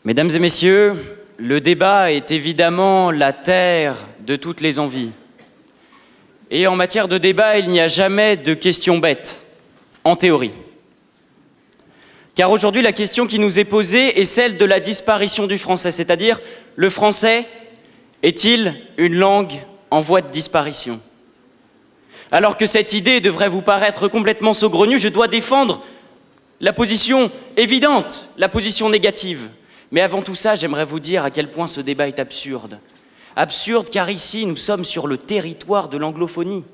Mesdames et messieurs, le débat est évidemment la terre de toutes les envies. Et en matière de débat, il n'y a jamais de questions bêtes, en théorie. Car aujourd'hui, la question qui nous est posée est celle de la disparition du français, c'est-à-dire, le français est-il une langue en voie de disparition? Alors que cette idée devrait vous paraître complètement saugrenue, je dois défendre la position évidente, la position négative. Mais avant tout ça, j'aimerais vous dire à quel point ce débat est absurde. Absurde car ici, nous sommes sur le territoire de l'anglophonie.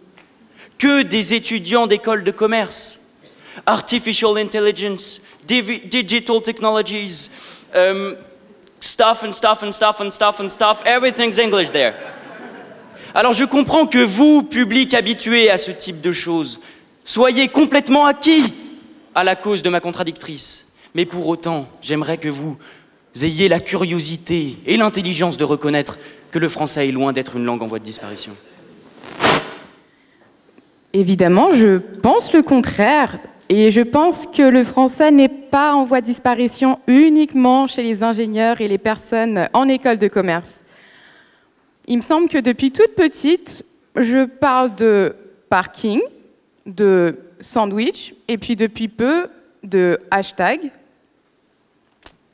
Que des étudiants d'écoles de commerce, artificial intelligence, digital technologies, stuff and stuff and stuff and stuff and stuff, everything's English there. Alors je comprends que vous, public habitué à ce type de choses, soyez complètement acquis à la cause de ma contradictrice. Mais pour autant, j'aimerais que vous ayez la curiosité et l'intelligence de reconnaître que le français est loin d'être une langue en voie de disparition. Évidemment, je pense le contraire. Et je pense que le français n'est pas en voie de disparition uniquement chez les ingénieurs et les personnes en école de commerce. Il me semble que depuis toute petite, je parle de parking, de sandwich, et puis depuis peu, de hashtag.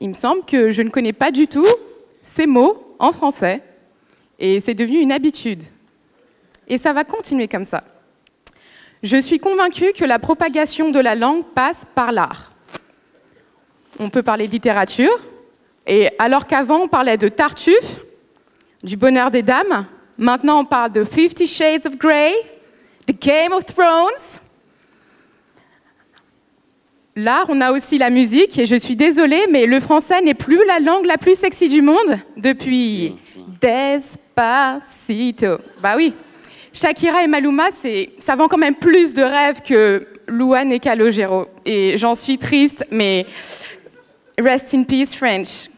Il me semble que je ne connais pas du tout ces mots en français, et c'est devenu une habitude. Et ça va continuer comme ça. Je suis convaincue que la propagation de la langue passe par l'art. On peut parler de littérature, et alors qu'avant on parlait de Tartuffe, du bonheur des dames, maintenant on parle de 50 Shades of Grey, de Game of Thrones. L'art, on a aussi la musique, et je suis désolée, mais le français n'est plus la langue la plus sexy du monde depuis Despacito. Bah oui. Shakira et Maluma, ça vend quand même plus de rêves que Louane et Calogero. Et j'en suis triste, mais rest in peace, French.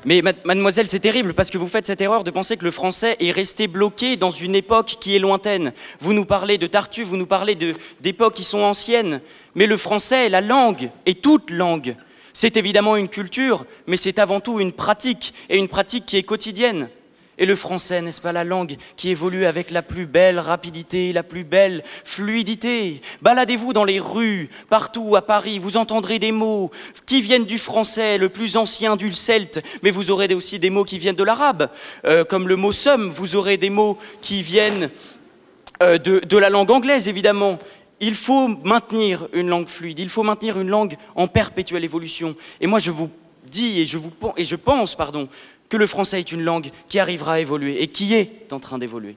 Mais mademoiselle, c'est terrible parce que vous faites cette erreur de penser que le français est resté bloqué dans une époque qui est lointaine. Vous nous parlez de Tartuffe, vous nous parlez d'époques qui sont anciennes. Mais le français, la langue, et toute langue, c'est évidemment une culture, mais c'est avant tout une pratique, et une pratique qui est quotidienne. Et le français, n'est-ce pas la langue qui évolue avec la plus belle rapidité, la plus belle fluidité? Baladez-vous dans les rues, partout à Paris, vous entendrez des mots qui viennent du français, le plus ancien du celte, mais vous aurez aussi des mots qui viennent de l'arabe, comme le mot somme, vous aurez des mots qui viennent de la langue anglaise, évidemment. Il faut maintenir une langue fluide, il faut maintenir une langue en perpétuelle évolution. Et moi, je vous dis et je pense, que le français est une langue qui arrivera à évoluer et qui est en train d'évoluer.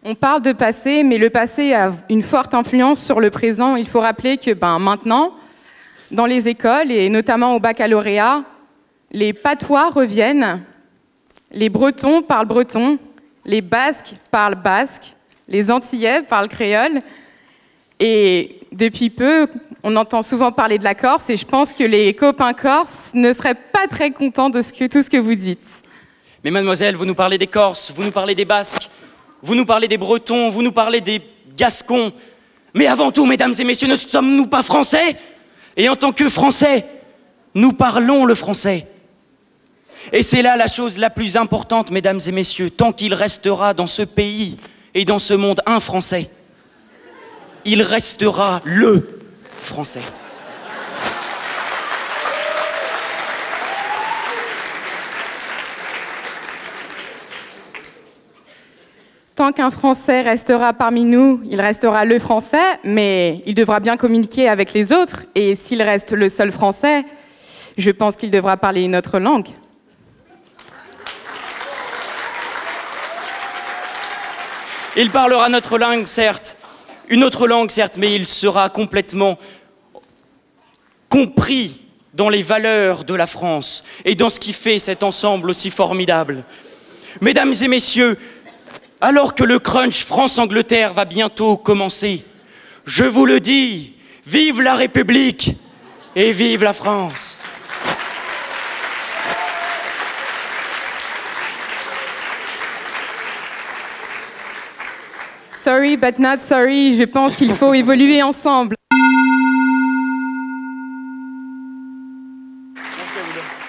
On parle de passé, mais le passé a une forte influence sur le présent. Il faut rappeler que maintenant, dans les écoles, et notamment au baccalauréat, les patois reviennent, les Bretons parlent breton, les Basques parlent basque, les Antillais parlent créole, et depuis peu, on entend souvent parler de la Corse, et je pense que les copains corses ne seraient pas très contents de tout ce que vous dites. Mais mademoiselle, vous nous parlez des Corses, vous nous parlez des Basques, vous nous parlez des Bretons, vous nous parlez des Gascons. Mais avant tout, mesdames et messieurs, ne sommes-nous pas français? Et en tant que Français, nous parlons le français. Et c'est là la chose la plus importante, mesdames et messieurs, tant qu'il restera dans ce pays et dans ce monde un Français, il restera le français. Tant qu'un Français restera parmi nous, il restera le Français, mais il devra bien communiquer avec les autres. Et s'il reste le seul Français, je pense qu'il devra parler une autre langue. Il parlera notre langue, certes, une autre langue, certes, mais il sera complètement compris dans les valeurs de la France et dans ce qui fait cet ensemble aussi formidable. Mesdames et messieurs, alors que le crunch France-Angleterre va bientôt commencer, je vous le dis, vive la République et vive la France! Sorry but not sorry, je pense qu'il faut évoluer ensemble. Merci à vous deux.